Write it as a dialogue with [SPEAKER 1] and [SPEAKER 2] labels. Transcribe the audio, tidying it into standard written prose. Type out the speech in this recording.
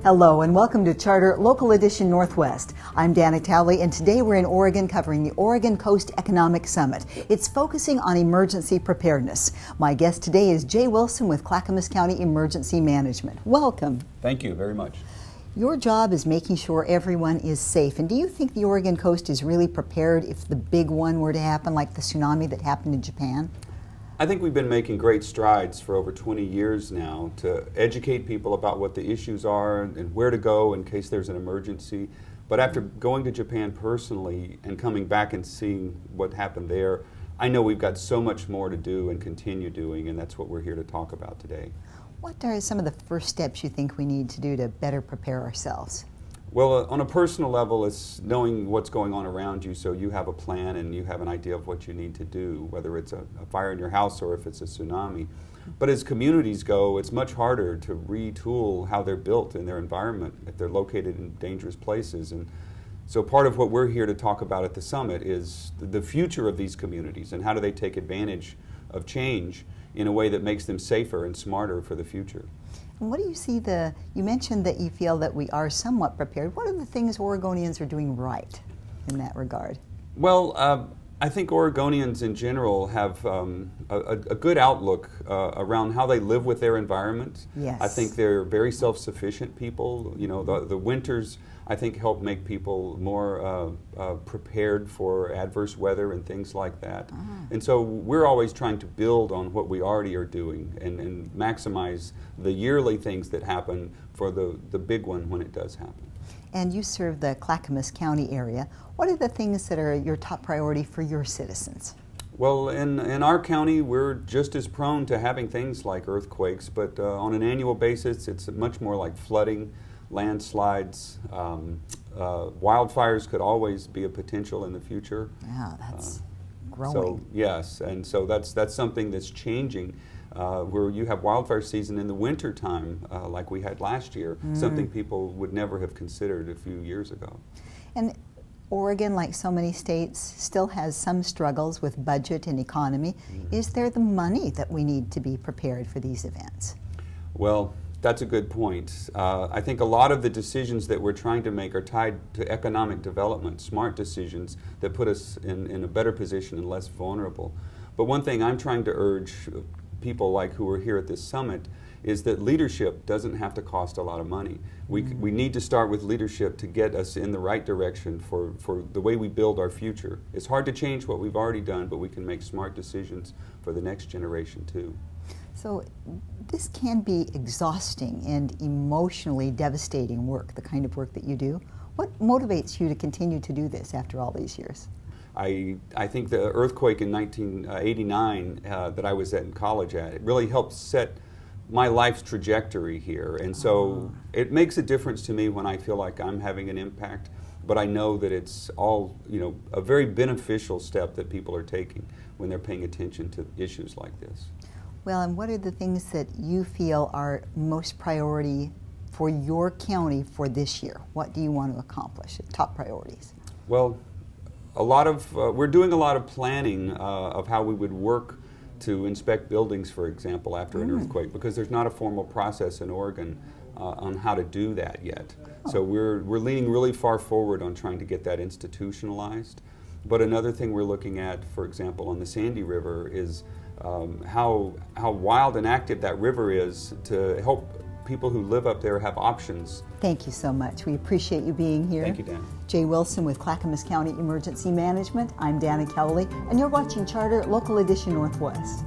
[SPEAKER 1] Hello and welcome to Charter Local Edition Northwest. I'm Dana Towley and today we're in Oregon covering the Oregon Coast Economic Summit. It's focusing on emergency preparedness. My guest today is Jay Wilson with Clackamas County Emergency Management. Welcome.
[SPEAKER 2] Thank you very much.
[SPEAKER 1] Your job is making sure everyone is safe. And do you think the Oregon coast is really prepared if the big one were to happen, like the tsunami that happened in Japan?
[SPEAKER 2] I think we've been making great strides for over 20 years now to educate people about what the issues are and where to go in case there's an emergency. But after going to Japan personally and coming back and seeing what happened there, I know we've got so much more to do and continue doing, and that's what we're here to talk about today.
[SPEAKER 1] What are some of the first steps you think we need to do to better prepare ourselves?
[SPEAKER 2] Well, on a personal level, it's knowing what's going on around you so you have a plan and you have an idea of what you need to do, whether it's a fire in your house or if it's a tsunami. But as communities go, it's much harder to retool how they're built in their environment if they're located in dangerous places. And so part of what we're here to talk about at the summit is the future of these communities and how do they take advantage of change in a way that makes them safer and smarter for the future.
[SPEAKER 1] And what do you see you mentioned that you feel that we are somewhat prepared. What are the things Oregonians are doing right in that regard?
[SPEAKER 2] Well, I think Oregonians in general have a good outlook around how they live with their environment.
[SPEAKER 1] Yes.
[SPEAKER 2] I think they're very self-sufficient people. You know, the winters, I think, help make people more prepared for adverse weather and things like that. And so we're always trying to build on what we already are doing and maximize the yearly things that happen for the big one when it does happen.
[SPEAKER 1] And you serve the Clackamas County area. What are the things that are your top priority for your citizens?
[SPEAKER 2] Well, in our county, we're just as prone to having things like earthquakes, but on an annual basis, it's much more like flooding, landslides. Wildfires could always be a potential in the future.
[SPEAKER 1] Yeah, that's growing.
[SPEAKER 2] So yes, and so that's something that's changing. Where you have wildfire season in the winter time, like we had last year, something people would never have considered a few years ago.
[SPEAKER 1] And Oregon, like so many states, still has some struggles with budget and economy. Is there the money that we need to be prepared for these events?
[SPEAKER 2] Well, that's a good point. I think a lot of the decisions that we're trying to make are tied to economic development, smart decisions that put us in a better position and less vulnerable. But one thing I'm trying to urge people like who are here at this summit is that leadership doesn't have to cost a lot of money. We need to start with leadership to get us in the right direction for the way we build our future. It's hard to change what we've already done, but we can make smart decisions for the next generation too.
[SPEAKER 1] So this can be exhausting and emotionally devastating work, the kind of work that you do. What motivates you to continue to do this after all these years?
[SPEAKER 2] I think the earthquake in 1989 that I was in college at, it really helped set my life's trajectory here. And so it makes a difference to me when I feel like I'm having an impact, but I know that it's all, a very beneficial step that people are taking when they're paying attention to issues like this.
[SPEAKER 1] Well, and what are the things that you feel are most priority for your county for this year? What do you want to accomplish? Top priorities?
[SPEAKER 2] Well, we're doing a lot of planning of how we would work to inspect buildings, for example, after an earthquake, because there's not a formal process in Oregon on how to do that yet. So we're leaning really far forward on trying to get that institutionalized. But another thing we're looking at, for example, on the Sandy River is how wild and active that river is to help people who live up there have options.
[SPEAKER 1] Thank you so much. We appreciate you being here.
[SPEAKER 2] Thank you, Dan.
[SPEAKER 1] Jay Wilson with Clackamas County Emergency Management. I'm Dana Kelly, and you're watching Charter Local Edition Northwest.